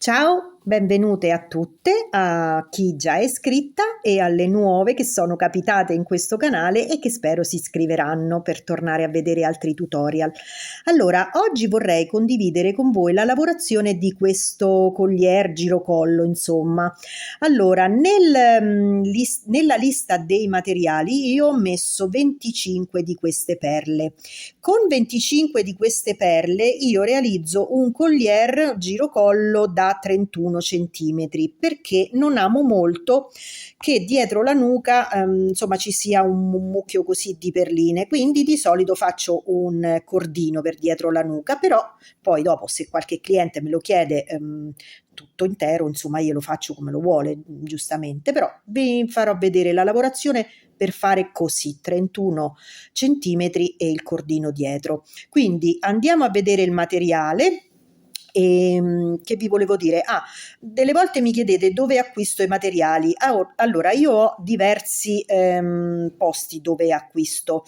Ciao, benvenute a tutte, a chi già è iscritta e alle nuove che sono capitate in questo canale e che spero si iscriveranno per tornare a vedere altri tutorial. Allora, oggi vorrei condividere con voi la lavorazione di questo collier girocollo, insomma. Allora, nella lista dei materiali io ho messo 25 di queste perle. Con 25 di queste perle io realizzo un collier girocollo da 31 centimetri perché non amo molto che dietro la nuca insomma ci sia un mucchio così di perline, quindi di solito faccio un cordino per dietro la nuca, però poi dopo se qualche cliente me lo chiede tutto intero, insomma io lo faccio come lo vuole, giustamente, però vi farò vedere la lavorazione per fare così 31 centimetri e il cordino dietro. Quindi andiamo a vedere il materiale. Che vi volevo dire? Delle volte mi chiedete dove acquisto i materiali. Allora, io ho diversi posti dove acquisto,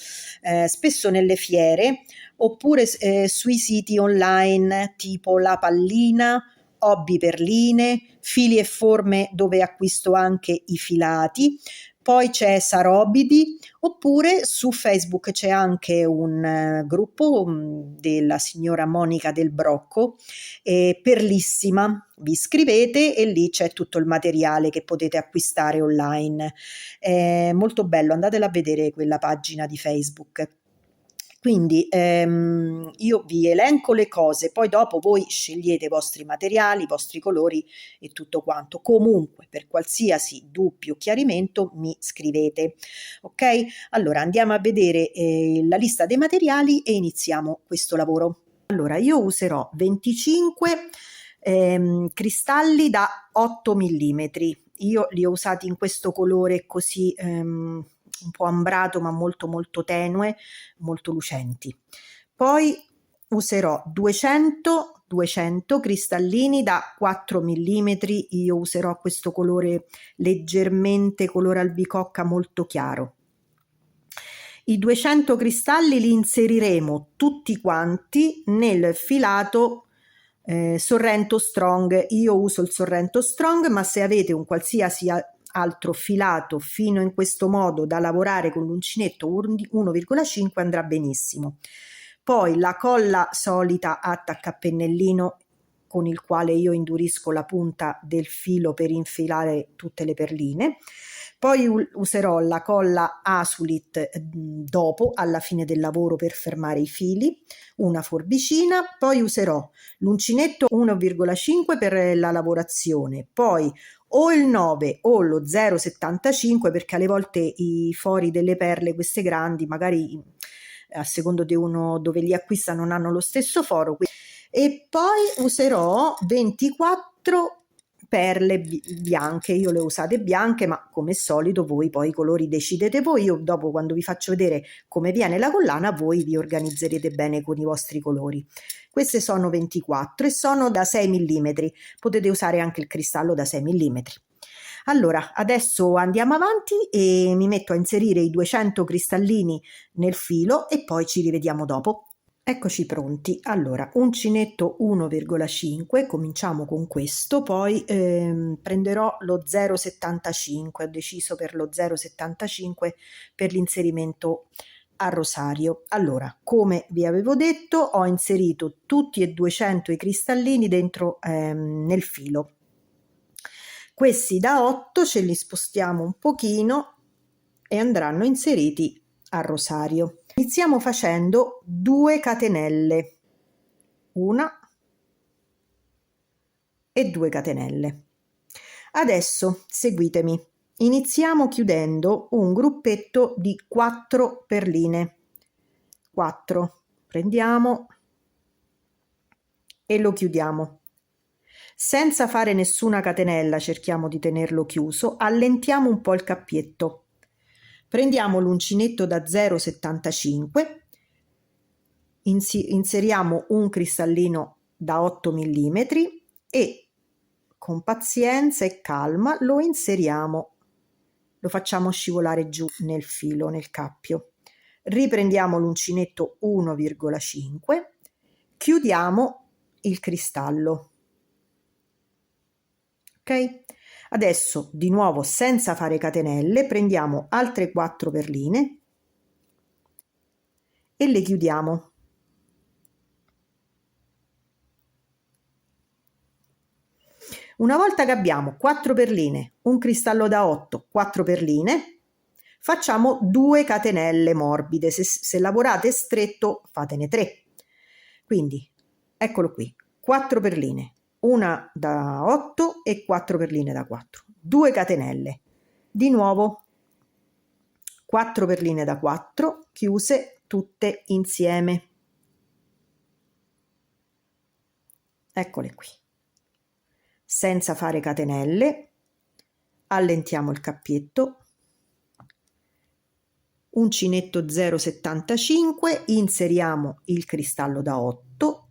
spesso nelle fiere oppure sui siti online tipo La Pallina, Hobby Perline, Fili e Forme dove acquisto anche i filati. Poi c'è Sarobidi, oppure su Facebook c'è anche un gruppo della signora Monica del Brocco, Perlissima. Vi iscrivete e lì c'è tutto il materiale che potete acquistare online. È molto bello, andatela a vedere quella pagina di Facebook. Quindi io vi elenco le cose, poi dopo voi scegliete i vostri materiali, i vostri colori e tutto quanto. Comunque, per qualsiasi dubbio o chiarimento mi scrivete. Ok? Allora andiamo a vedere la lista dei materiali e iniziamo questo lavoro. Allora, io userò 25 cristalli da 8 millimetri. Io li ho usati in questo colore così un po' ambrato ma molto molto tenue, molto lucenti. Poi userò 200 cristallini da 4 millimetri. Io userò questo colore leggermente color albicocca molto chiaro. I 200 cristalli li inseriremo tutti quanti nel filato Sorrento Strong. Io uso il Sorrento Strong, ma se avete un qualsiasi altro filato fino in questo modo da lavorare con l'uncinetto 1,5 andrà benissimo. Poi la colla solita attacca pennellino con il quale io indurisco la punta del filo per infilare tutte le perline. Poi userò la colla Asulit dopo, alla fine del lavoro, per fermare i fili, una forbicina. Poi userò l'uncinetto 1,5 per la lavorazione, poi o il 9 o lo 0,75 perché alle volte i fori delle perle, queste grandi, magari a secondo di uno dove li acquista non hanno lo stesso foro. E poi userò 24 perle bianche. Io le ho usate bianche, ma come solito voi poi i colori decidete voi. Io dopo, quando vi faccio vedere come viene la collana, voi vi organizzerete bene con i vostri colori. Queste sono 24 e sono da 6 mm. Potete usare anche il cristallo da 6 mm. Allora, adesso andiamo avanti e mi metto a inserire i 200 cristallini nel filo e poi ci rivediamo dopo. Eccoci pronti. Allora, uncinetto 1,5, cominciamo con questo, poi prenderò lo 0,75, ho deciso per lo 0,75 per l'inserimento a rosario. Allora, come vi avevo detto, ho inserito tutti e 200 i cristallini dentro nel filo. Questi da 8 ce li spostiamo un pochino e andranno inseriti a rosario. Iniziamo facendo 2 catenelle, una e 2 catenelle. Adesso seguitemi. Iniziamo chiudendo un gruppetto di 4 perline. 4. Prendiamo e lo chiudiamo. Senza fare nessuna catenella, cerchiamo di tenerlo chiuso, allentiamo un po' il cappietto. Prendiamo l'uncinetto da 0,75, inseriamo un cristallino da 8 mm e con pazienza e calma lo inseriamo, lo facciamo scivolare giù nel filo, nel cappio. Riprendiamo l'uncinetto 1,5, chiudiamo il cristallo ok? Adesso di nuovo senza fare catenelle prendiamo altre 4 perline e le chiudiamo. Una volta che abbiamo 4 perline, un cristallo da 8, 4 perline, facciamo 2 catenelle morbide. Se lavorate stretto fatene 3. Quindi eccolo qui, 4 perline, una da 8 e 4 perline da 4, 2 catenelle. Di nuovo 4 perline da 4 chiuse tutte insieme. Eccole qui. Senza fare catenelle, allentiamo il cappietto, uncinetto 0,75, inseriamo il cristallo da 8,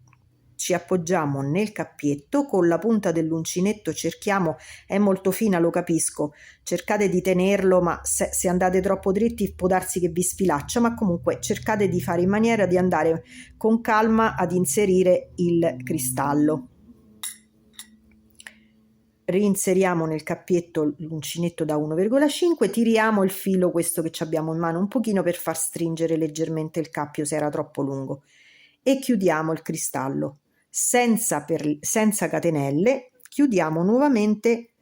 ci appoggiamo nel cappietto, con la punta dell'uncinetto cerchiamo, è molto fina lo capisco, cercate di tenerlo, ma se andate troppo dritti può darsi che vi sfilaccia, ma comunque cercate di fare in maniera di andare con calma ad inserire il cristallo. Reinseriamo nel cappietto l'uncinetto da 1,5, tiriamo il filo questo che abbiamo in mano un pochino per far stringere leggermente il cappio se era troppo lungo e chiudiamo il cristallo senza catenelle, chiudiamo nuovamente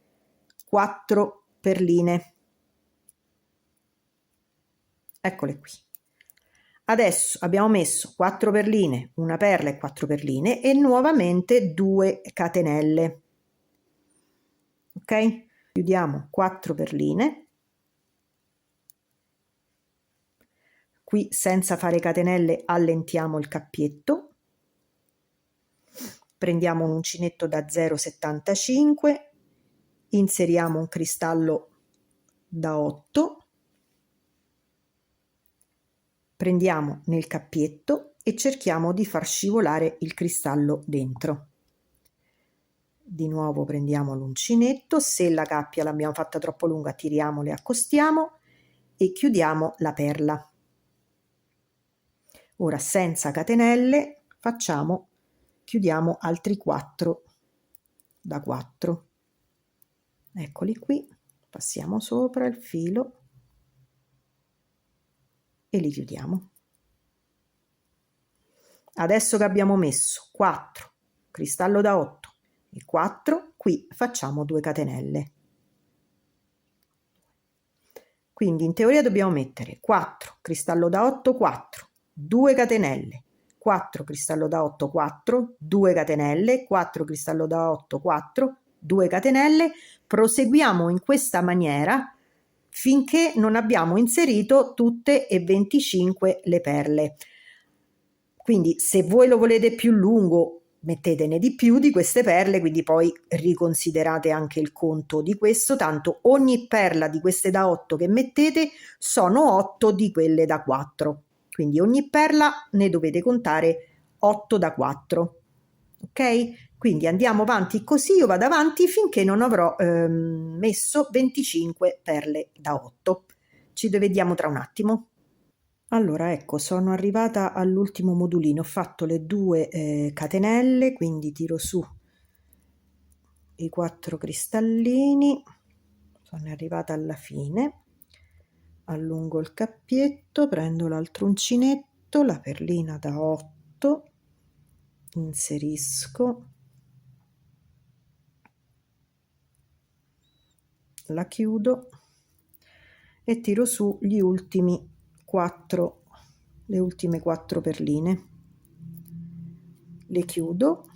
4 perline. Eccole qui. Adesso abbiamo messo 4 perline, una perla e 4 perline e nuovamente 2 catenelle. Ok? Chiudiamo 4 perline, qui senza fare catenelle allentiamo il cappietto, prendiamo un uncinetto da 0,75, inseriamo un cristallo da 8, prendiamo nel cappietto e cerchiamo di far scivolare il cristallo dentro. Di nuovo prendiamo l'uncinetto, se la gabbia l'abbiamo fatta troppo lunga tiriamo e accostiamo e chiudiamo la perla. Ora senza catenelle chiudiamo altri 4 da 4. Eccoli qui, passiamo sopra il filo e li chiudiamo. Adesso che abbiamo messo 4 cristallo da 8 e 4, qui facciamo 2 catenelle. Quindi in teoria dobbiamo mettere 4 cristallo da 8, 4, 2 catenelle, 4 cristallo da 8, 4, 2 catenelle, 4 cristallo da 8, 4, 2 catenelle. Proseguiamo in questa maniera finché non abbiamo inserito tutte e 25 le perle. Quindi se voi lo volete più lungo mettetene di più di queste perle, quindi poi riconsiderate anche il conto di questo, tanto ogni perla di queste da 8 che mettete sono 8 di quelle da 4, quindi ogni perla ne dovete contare 8 da 4, ok? Quindi andiamo avanti così, io vado avanti finché non avrò messo 25 perle da 8. Ci rivediamo tra un attimo. Allora, ecco, sono arrivata all'ultimo modulino, ho fatto le 2 catenelle, quindi tiro su i 4 cristallini, sono arrivata alla fine, allungo il cappietto, prendo l'altro uncinetto, la perlina da 8, inserisco, la chiudo e tiro su le ultime 4 perline, le chiudo.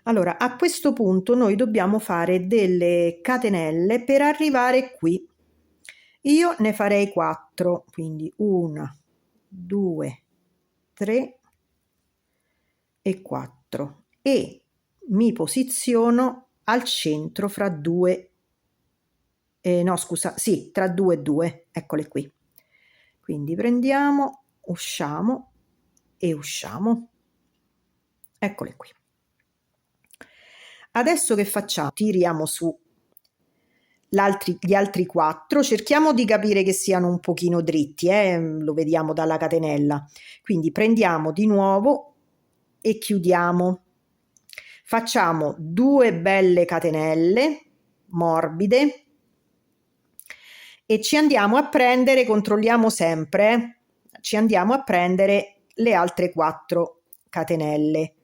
Allora, a questo punto noi dobbiamo fare delle catenelle per arrivare qui. Io ne farei 4, quindi 1, 2, 3 e 4 e mi posiziono al centro fra 2 no scusa, sì, tra 2 e 2, eccole qui. Quindi prendiamo, usciamo e usciamo, eccole qui. Adesso che facciamo? Tiriamo su gli altri 4, cerchiamo di capire che siano un pochino dritti, lo vediamo dalla catenella, quindi prendiamo di nuovo e chiudiamo. facciamo 2 belle catenelle morbide e ci andiamo a prendere, controlliamo sempre, ci andiamo a prendere le altre 4 catenelle,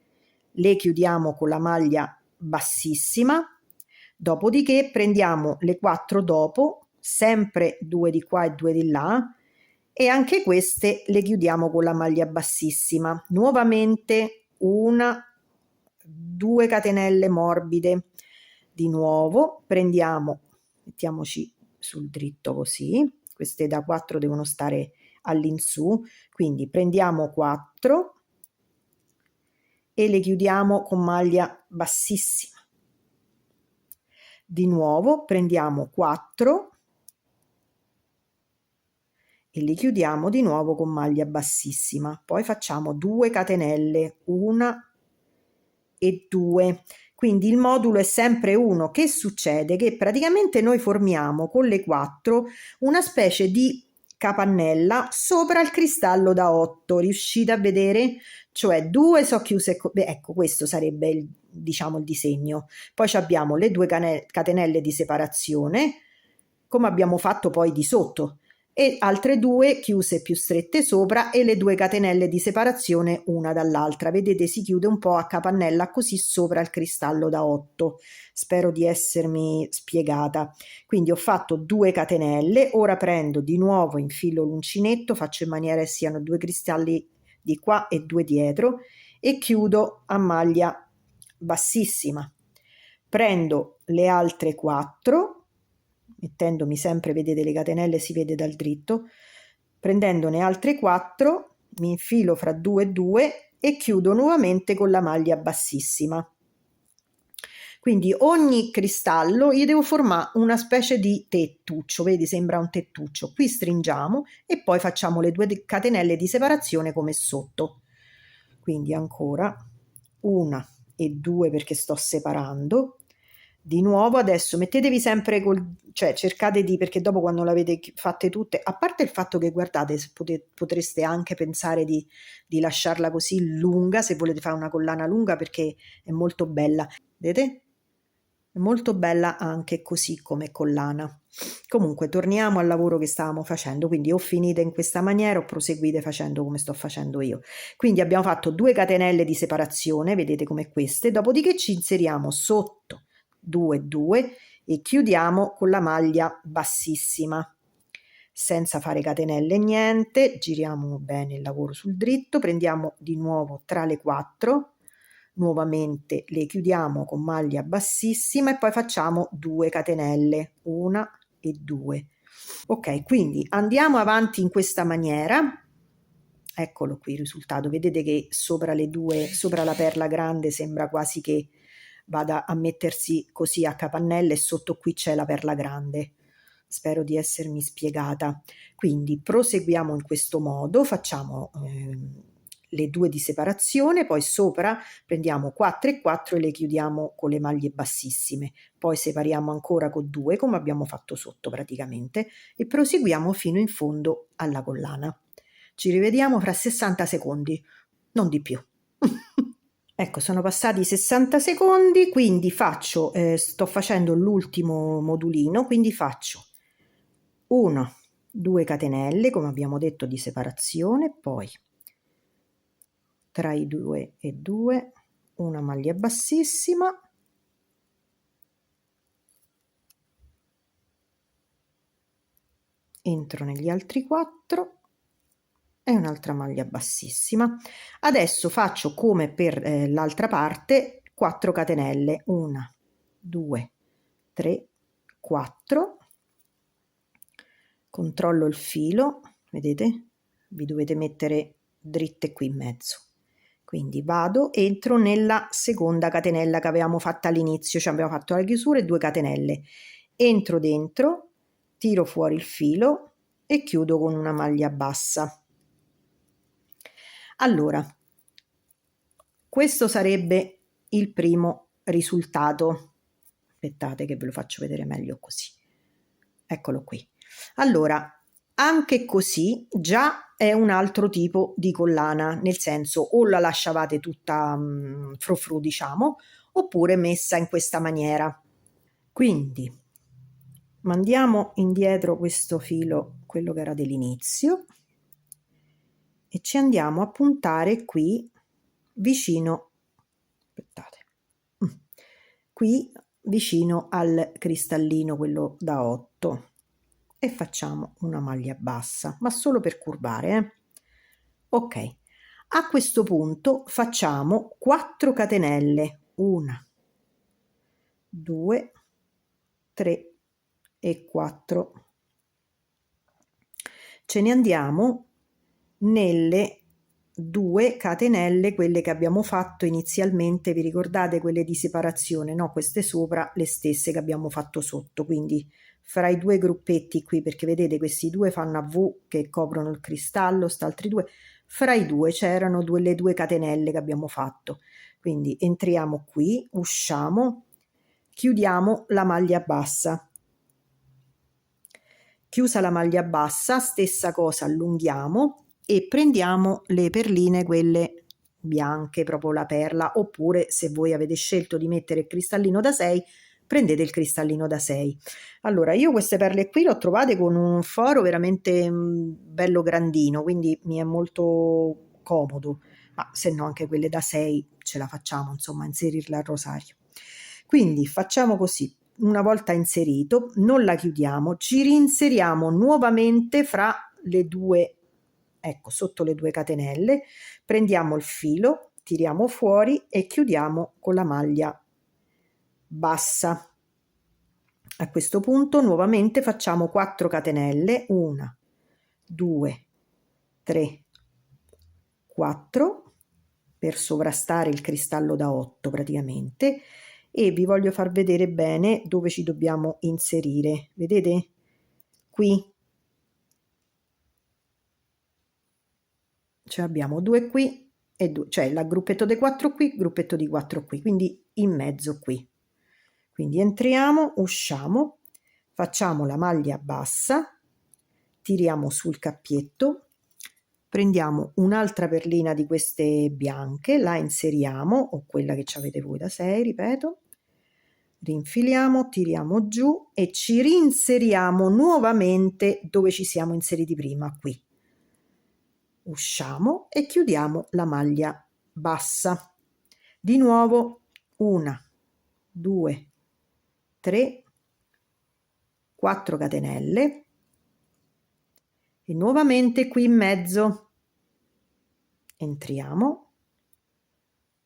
le chiudiamo con la maglia bassissima, dopodiché prendiamo le 4 dopo, sempre 2 di qua e 2 di là, e anche queste le chiudiamo con la maglia bassissima. Nuovamente 1, 2 catenelle morbide, di nuovo prendiamo, mettiamoci sul dritto così, queste da 4 devono stare all'insù, quindi prendiamo 4 e le chiudiamo con maglia bassissima. Di nuovo prendiamo 4 e li chiudiamo di nuovo con maglia bassissima, poi facciamo 2 catenelle, 1 e 2. Quindi il modulo è sempre 1. Che succede? Che praticamente noi formiamo con le 4 una specie di capannella sopra il cristallo da 8. Riuscite a vedere? Cioè 2 sono chiuse, ecco, questo sarebbe il, diciamo, il disegno. Poi abbiamo le 2 catenelle di separazione, come abbiamo fatto poi di sotto, e altre 2 chiuse più strette sopra e le 2 catenelle di separazione una dall'altra. Vedete, si chiude un po' a capannella così sopra il cristallo da 8. Spero di essermi spiegata. Quindi ho fatto 2 catenelle, ora prendo di nuovo, infilo l'uncinetto, faccio in maniera che siano 2 cristalli di qua e 2 dietro e chiudo a maglia bassissima. Prendo le altre 4, mettendomi sempre, vedete, le catenelle si vede dal dritto, prendendone altre 4 mi infilo fra 2 e 2 e chiudo nuovamente con la maglia bassissima. Quindi ogni cristallo io devo formare una specie di tettuccio, vedi, sembra un tettuccio. Qui stringiamo e poi facciamo le 2 catenelle di separazione come sotto. Quindi ancora 1 e 2 perché sto separando. Di nuovo adesso mettetevi sempre cioè cercate di, perché dopo quando l'avete fatte tutte, a parte il fatto che guardate, potreste anche pensare di lasciarla così lunga, se volete fare una collana lunga, perché è molto bella, vedete? È molto bella anche così come collana. Comunque torniamo al lavoro che stavamo facendo, quindi o finite in questa maniera o proseguite facendo come sto facendo io. Quindi abbiamo fatto 2 catenelle di separazione, vedete come queste, dopodiché ci inseriamo sotto 2 2 e chiudiamo con la maglia bassissima senza fare catenelle, niente. Giriamo bene il lavoro sul dritto, prendiamo di nuovo tra le 4, nuovamente le chiudiamo con maglia bassissima e poi facciamo 2 catenelle, 1 e 2. Ok, quindi andiamo avanti in questa maniera. Eccolo qui il risultato, vedete che sopra le 2, sopra la perla grande sembra quasi che vada a mettersi così a capannelle e sotto qui c'è la perla grande. Spero di essermi spiegata. Quindi proseguiamo in questo modo, facciamo le 2 di separazione, poi sopra prendiamo 4 e 4 e le chiudiamo con le maglie bassissime, poi separiamo ancora con 2 come abbiamo fatto sotto praticamente e proseguiamo fino in fondo alla collana. Ci rivediamo fra 60 secondi, non di più. Ecco, sono passati 60 secondi, quindi faccio, sto facendo l'ultimo modulino, quindi faccio 1, 2 catenelle, come abbiamo detto, di separazione, poi tra i 2 e 2 una maglia bassissima, entro negli altri 4 e un'altra maglia bassissima. Adesso faccio come per l'altra parte, 4 catenelle, 1 2 3 4, controllo il filo, vedete, vi dovete mettere dritte qui in mezzo, quindi vado, entro nella seconda catenella che avevamo fatta all'inizio, cioè abbiamo fatto la chiusura e 2 catenelle, entro dentro, tiro fuori il filo e chiudo con una maglia bassa. Allora, questo sarebbe il primo risultato. Aspettate che ve lo faccio vedere meglio così. Eccolo qui. Allora, anche così già è un altro tipo di collana, nel senso o la lasciavate tutta frufru, diciamo, oppure messa in questa maniera. Quindi mandiamo indietro questo filo, quello che era dell'inizio, e ci andiamo a puntare qui vicino, aspettate, qui vicino al cristallino, quello da 8, e facciamo una maglia bassa, ma solo per curvare, ok. A questo punto facciamo 4 catenelle, 1, 2, 3 e 4. Ce ne andiamo nelle 2 catenelle, quelle che abbiamo fatto inizialmente, vi ricordate, quelle di separazione, no? Queste sopra, le stesse che abbiamo fatto sotto, quindi fra i 2 gruppetti qui, perché vedete questi 2 fanno a V che coprono il cristallo, st'altri 2, fra i 2 c'erano le 2 catenelle che abbiamo fatto, quindi entriamo qui, usciamo, chiudiamo la maglia bassa. Chiusa la maglia bassa, stessa cosa, allunghiamo e prendiamo le perline, quelle bianche, proprio la perla, oppure se voi avete scelto di mettere il cristallino da 6, prendete il cristallino da 6. Allora, io queste perle qui le ho trovate con un foro veramente bello grandino, quindi mi è molto comodo, ma se no anche quelle da 6 ce la facciamo, insomma, inserirla al rosario. Quindi facciamo così: una volta inserito non la chiudiamo, ci rinseriamo nuovamente fra le 2, ecco, sotto le 2 catenelle, prendiamo il filo, tiriamo fuori e chiudiamo con la maglia bassa. A questo punto nuovamente facciamo 4 catenelle, 1, 2, 3, 4, per sovrastare il cristallo da 8 praticamente, e vi voglio far vedere bene dove ci dobbiamo inserire. Vedete? Qui cioè abbiamo 2 qui e 2, cioè il gruppetto dei 4 qui, gruppetto di 4 qui, quindi in mezzo qui. Quindi entriamo, usciamo, facciamo la maglia bassa, tiriamo sul cappietto, prendiamo un'altra perlina di queste bianche, la inseriamo, o quella che avete voi da 6, ripeto, rinfiliamo, tiriamo giù e ci rinseriamo nuovamente dove ci siamo inseriti prima, qui. Usciamo e chiudiamo la maglia bassa. Di nuovo 1, 2, 3, 4 catenelle e nuovamente qui in mezzo entriamo,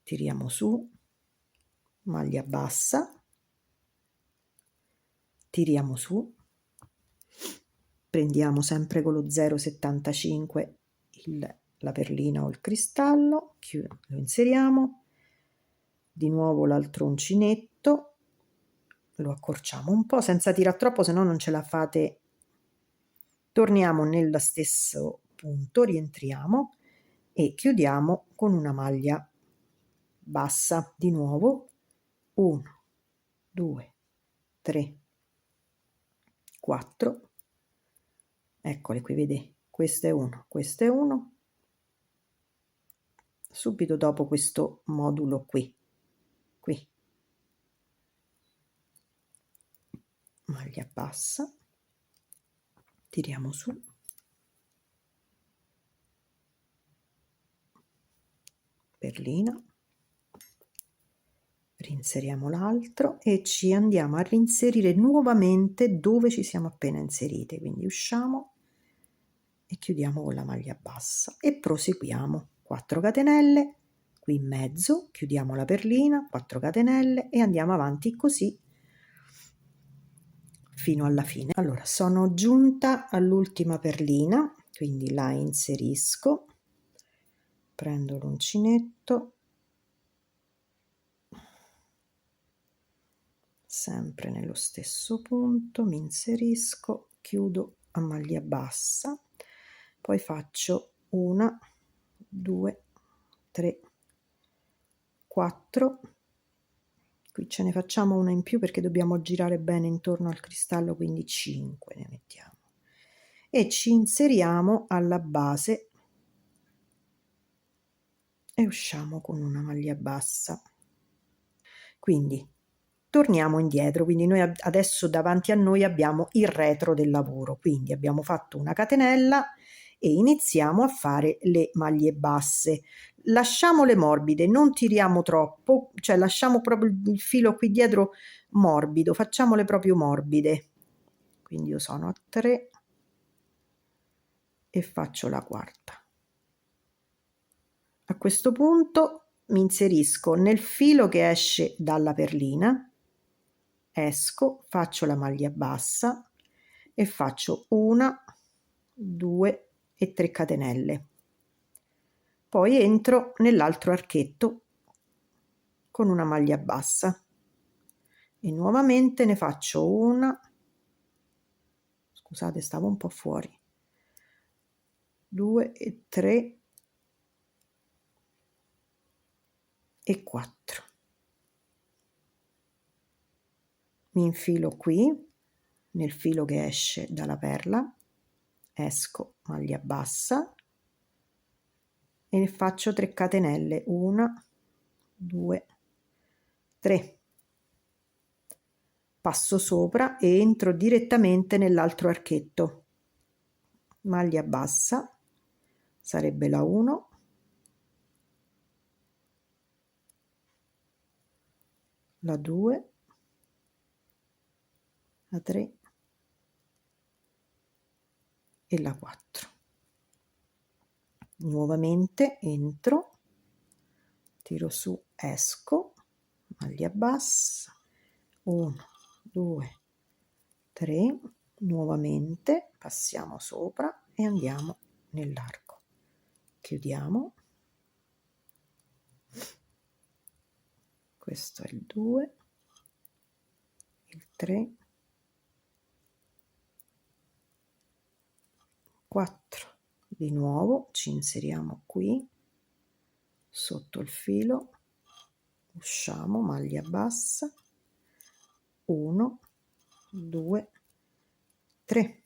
tiriamo su, maglia bassa, tiriamo su, prendiamo sempre con lo 0,75 la perlina o il cristallo, lo inseriamo, di nuovo l'altro uncinetto, lo accorciamo un po' senza tirare troppo, se no non ce la fate. Torniamo nello stesso punto, rientriamo e chiudiamo con una maglia bassa. Di nuovo 1, 2, 3, 4, eccole qui, vedi, questo è uno, questo è uno, subito dopo questo modulo qui, maglia bassa, tiriamo su, perlina, rinseriamo l'altro e ci andiamo a reinserire nuovamente dove ci siamo appena inserite, quindi usciamo e chiudiamo con la maglia bassa e proseguiamo. 4 catenelle qui in mezzo, chiudiamo la perlina, 4 catenelle e andiamo avanti così fino alla fine. Allora, sono giunta all'ultima perlina, quindi la inserisco, prendo l'uncinetto, sempre nello stesso punto, mi inserisco, chiudo a maglia bassa, poi faccio 1, 2, 3, 4, qui ce ne facciamo una in più perché dobbiamo girare bene intorno al cristallo, quindi 5 ne mettiamo e ci inseriamo alla base e usciamo con una maglia bassa. Quindi torniamo indietro, quindi noi adesso davanti a noi abbiamo il retro del lavoro, quindi abbiamo fatto una catenella e iniziamo a fare le maglie basse. Lasciamole morbide, non tiriamo troppo, cioè lasciamo proprio il filo qui dietro morbido, facciamole proprio morbide. Quindi io sono a 3 e faccio la quarta. A questo punto mi inserisco nel filo che esce dalla perlina, esco, faccio la maglia bassa e faccio 1, 2 e 3 catenelle. Poi entro nell'altro archetto con una maglia bassa e nuovamente ne faccio una, scusate stavo un po' fuori, 2 e 3 e 4. Mi infilo qui nel filo che esce dalla perla, esco, maglia bassa e ne faccio 3 catenelle, 1, 2, 3. Passo sopra e entro direttamente nell'altro archetto, maglia bassa, sarebbe la 1, la 2, la 3 e la 4. Nuovamente entro, tiro su, esco, maglia bassa, 1, 2, 3, nuovamente passiamo sopra e andiamo nell'arco, chiudiamo, questo è il 2, il 3, 4. Di nuovo ci inseriamo qui sotto il filo, usciamo, maglia bassa, 1, 2, 3.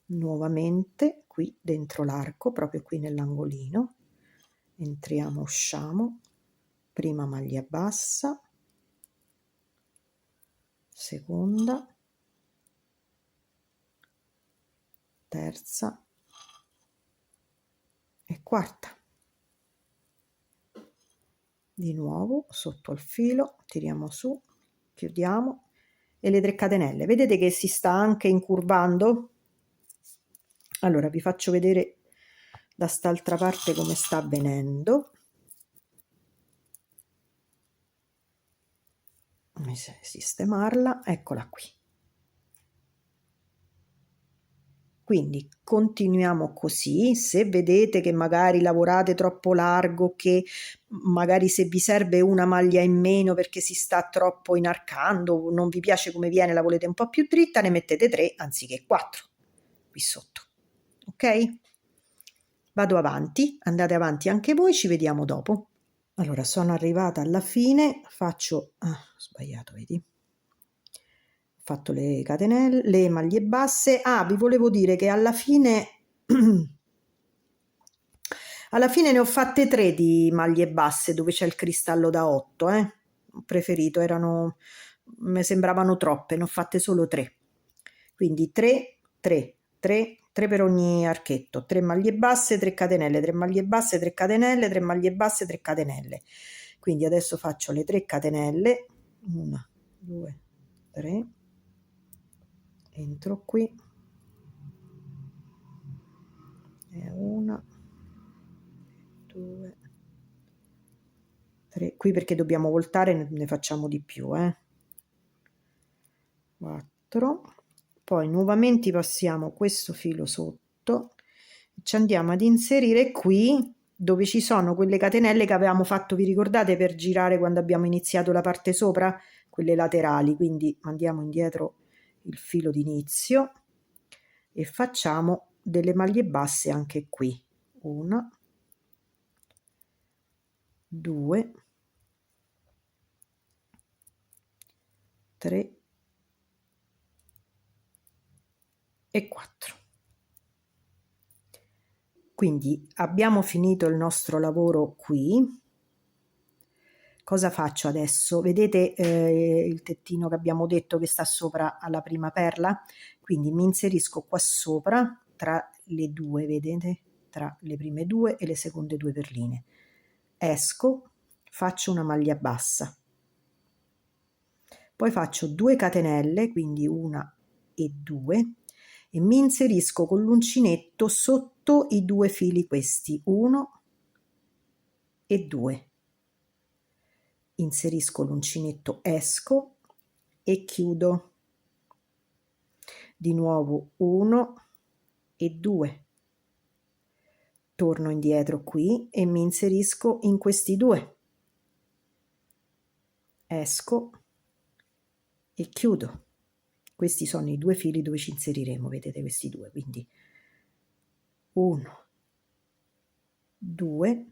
Nuovamente qui dentro l'arco, proprio qui nell'angolino, entriamo, usciamo, prima maglia bassa, seconda, terza e quarta. Di nuovo sotto il filo, tiriamo su, chiudiamo e le 3 catenelle. Vedete che si sta anche incurvando? Allora vi faccio vedere da st'altra parte come sta avvenendo. Sistemarla, eccola qui. Quindi continuiamo così. Se vedete che magari lavorate troppo largo, che magari se vi serve una maglia in meno perché si sta troppo inarcando, non vi piace come viene, la volete un po' più dritta, ne mettete 3 anziché 4 qui sotto. Ok? Vado avanti, andate avanti anche voi, ci vediamo dopo. Allora, sono arrivata alla fine, faccio, ho sbagliato, vedi? Ho fatto le catenelle, le maglie basse. Ah, vi volevo dire che alla fine, alla fine ne ho fatte 3 di maglie basse dove c'è il cristallo da 8, Ho preferito, erano, mi sembravano troppe, ne ho fatte solo 3. Quindi 3, 3, 3, 3 per ogni archetto, 3 maglie basse, 3 catenelle, 3 maglie basse, 3 catenelle, 3 maglie basse, 3 catenelle. Quindi adesso faccio le 3 catenelle, 1, 2, 3, entro qui, e 1, 2, 3, qui perché dobbiamo voltare ne facciamo di più, 4, poi nuovamente passiamo questo filo sotto, ci andiamo ad inserire qui dove ci sono quelle catenelle che avevamo fatto, vi ricordate, per girare quando abbiamo iniziato la parte sopra, quelle laterali, quindi mandiamo indietro il filo d'inizio e facciamo delle maglie basse anche qui, 1, 2, 3 e 4. Quindi abbiamo finito il nostro lavoro qui. Cosa faccio adesso? Vedete il tettino che abbiamo detto che sta sopra alla prima perla? Quindi mi inserisco qua sopra tra le due, vedete? Tra le prime due e le seconde due perline. Esco, faccio una maglia bassa. Poi faccio 2 catenelle, quindi una e due, e mi inserisco con l'uncinetto sotto i due fili questi, 1 e 2. Inserisco l'uncinetto, esco e chiudo. Di nuovo 1 e 2. Torno indietro qui e mi inserisco in questi due. Esco e chiudo. Questi sono i due fili dove ci inseriremo, vedete questi due, quindi 1, 2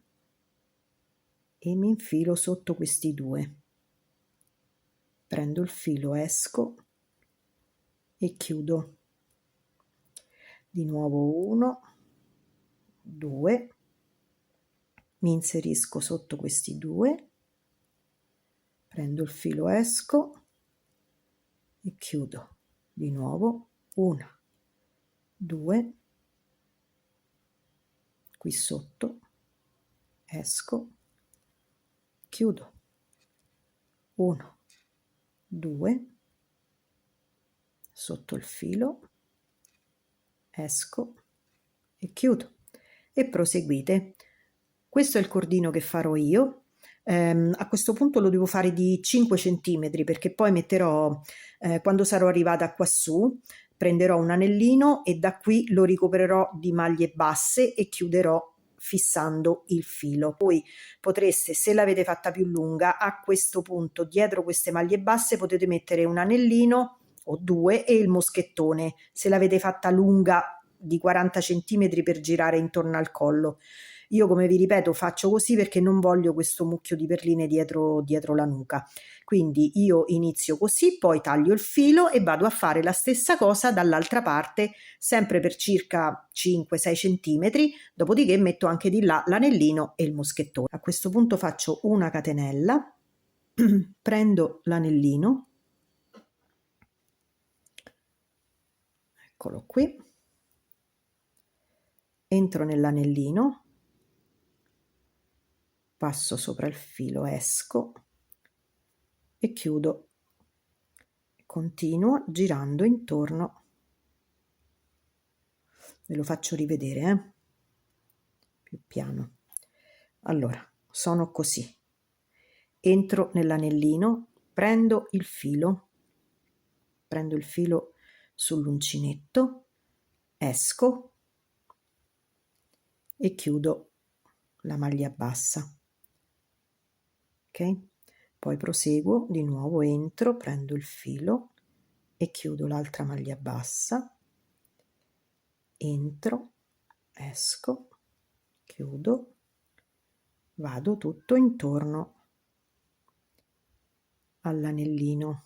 e mi infilo sotto questi due. Prendo il filo, esco e chiudo. Di nuovo 1, 2, mi inserisco sotto questi due, prendo il filo, esco e chiudo. Di nuovo 1, 2, qui sotto, esco, chiudo. 1, 2, sotto il filo, esco e chiudo. E proseguite. Questo è il cordino che farò io. A questo punto lo devo fare di 5 centimetri perché poi metterò, quando sarò arrivata qua su, prenderò un anellino e da qui lo ricoprirò di maglie basse e chiuderò fissando il filo. Poi potreste, se l'avete fatta più lunga, a questo punto dietro queste maglie basse potete mettere un anellino o due e il moschettone, se l'avete fatta lunga di 40 centimetri per girare intorno al collo. Io, come vi ripeto, faccio così perché non voglio questo mucchio di perline dietro la nuca. Quindi io inizio così, poi taglio il filo e vado a fare la stessa cosa dall'altra parte, sempre per circa 5-6 centimetri, dopodiché metto anche di là l'anellino e il moschettone. A questo punto faccio una catenella, prendo l'anellino, eccolo qui, entro nell'anellino, passo sopra il filo, esco e chiudo. Continuo girando intorno. Ve lo faccio rivedere, più piano. Allora, sono così. Entro nell'anellino, prendo il filo sull'uncinetto, esco e chiudo la maglia bassa. Ok? Poi proseguo di nuovo, entro, prendo il filo e chiudo l'altra maglia bassa, entro, esco, chiudo, vado tutto intorno all'anellino.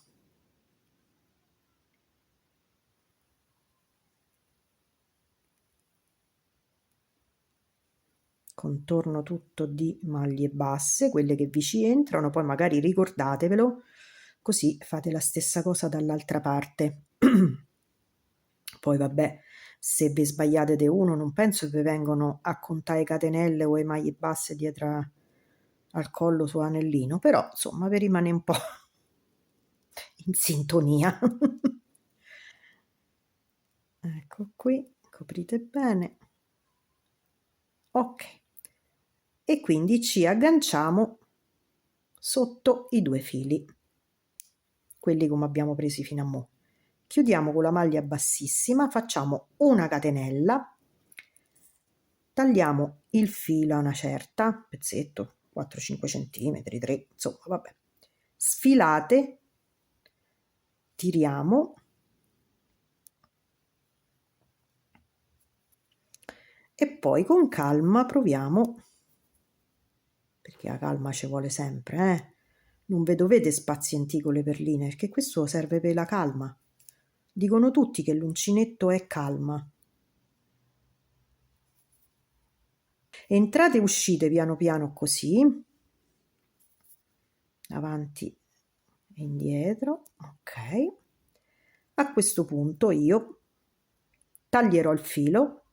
Contorno tutto di maglie basse, quelle che vi ci entrano, poi magari ricordatevelo, così fate la stessa cosa dall'altra parte. Poi vabbè, se vi sbagliate di uno, non penso che vi vengono a contare catenelle o le maglie basse dietro al collo su anellino, però insomma vi rimane un po' in sintonia. Ecco qui, coprite bene. Ok. E quindi ci agganciamo sotto i due fili, quelli come abbiamo presi fino a mo'. Chiudiamo con la maglia bassissima, facciamo una catenella, tagliamo il filo a una certa, pezzetto, 4-5 centimetri, 3, insomma, vabbè. Sfilate, tiriamo e poi con calma proviamo, perché la calma ci vuole sempre, non ve dovete spazientire con le perline, perché questo serve per la calma. Dicono tutti che l'uncinetto è calma. Entrate e uscite piano piano così. avanti e indietro, ok. A questo punto io taglierò il filo,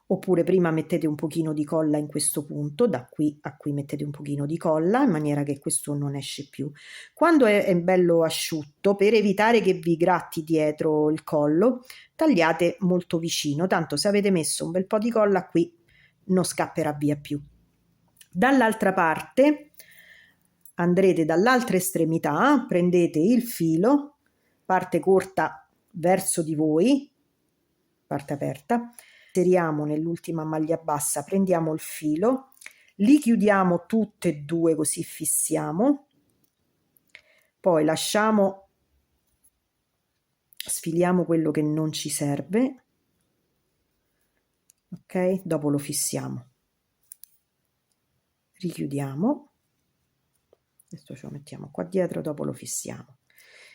oppure prima mettete un pochino di colla in questo punto, da qui a qui mettete un pochino di colla in maniera che questo non esce più. Quando è bello asciutto, per evitare che vi gratti dietro il collo, tagliate molto vicino, tanto se avete messo un bel po' di colla qui non scapperà via più. Dall'altra parte andrete dall'altra estremità, prendete il filo, parte corta verso di voi, parte aperta, inseriamo nell'ultima maglia bassa, prendiamo il filo, li chiudiamo tutte e due così fissiamo, poi lasciamo, sfiliamo quello che non ci serve, ok? Dopo lo fissiamo, richiudiamo, questo ce lo mettiamo qua dietro, dopo lo fissiamo.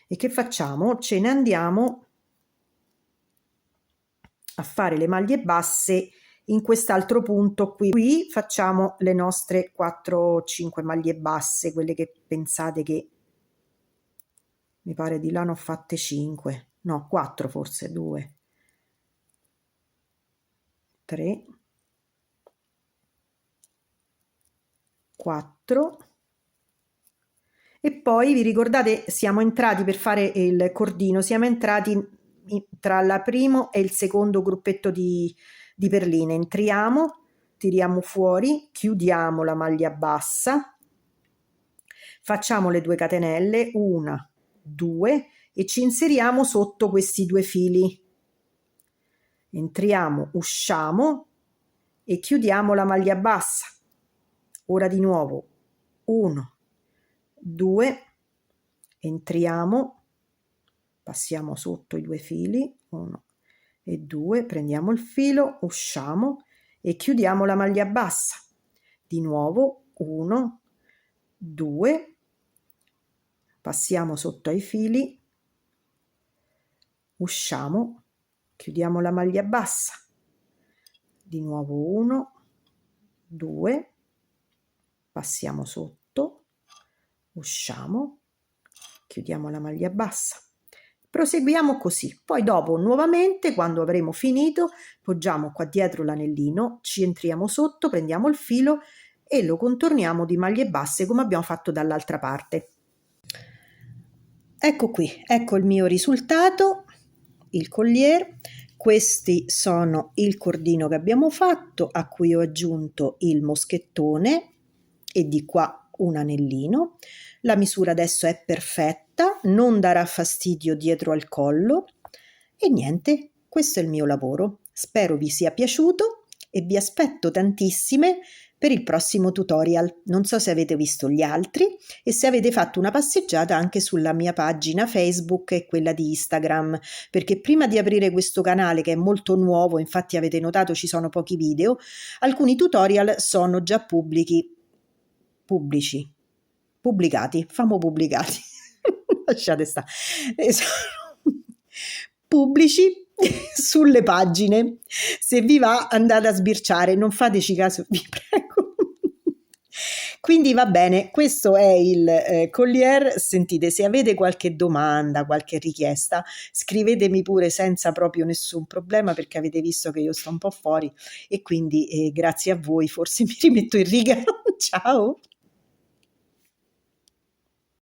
E che facciamo? Ce ne andiamo a fare le maglie basse in quest'altro punto qui facciamo le nostre 4-5 maglie basse, quelle che pensate che, mi pare di là ne ho fatte 5, no 4 forse, 2, 3, 4, e poi vi ricordate siamo entrati per fare il cordino, siamo entrati tra la primo e il secondo gruppetto di perline, entriamo, tiriamo fuori, chiudiamo la maglia bassa, facciamo le 2 catenelle, 1, 2 e ci inseriamo sotto questi 2 fili, entriamo, usciamo e chiudiamo la maglia bassa. Ora di nuovo 1, 2, entriamo, passiamo sotto i 2 fili, 1 e 2, prendiamo il filo, usciamo e chiudiamo la maglia bassa. Di nuovo 1, 2, passiamo sotto ai fili, usciamo, chiudiamo la maglia bassa. Di nuovo 1, 2, passiamo sotto, usciamo, chiudiamo la maglia bassa. Proseguiamo così, poi dopo nuovamente quando avremo finito poggiamo qua dietro l'anellino, ci entriamo sotto, prendiamo il filo e lo contorniamo di maglie basse come abbiamo fatto dall'altra parte. Ecco qui, ecco il mio risultato, il collier. Questi sono il cordino che abbiamo fatto, a cui ho aggiunto il moschettone e di qua un anellino. La misura adesso è perfetta, non darà fastidio dietro al collo e niente, questo è il mio lavoro. Spero vi sia piaciuto e vi aspetto tantissime per il prossimo tutorial. Non so se avete visto gli altri e se avete fatto una passeggiata anche sulla mia pagina Facebook e quella di Instagram, perché prima di aprire questo canale che è molto nuovo, infatti avete notato ci sono pochi video, alcuni tutorial sono già pubblicati, lasciate stare, pubblici sulle pagine. Se vi va andate a sbirciare, non fateci caso, vi prego. Quindi va bene, questo è il collier. Sentite, se avete qualche domanda, qualche richiesta, scrivetemi pure senza proprio nessun problema, perché avete visto che io sto un po' fuori e quindi grazie a voi forse mi rimetto in riga. Ciao!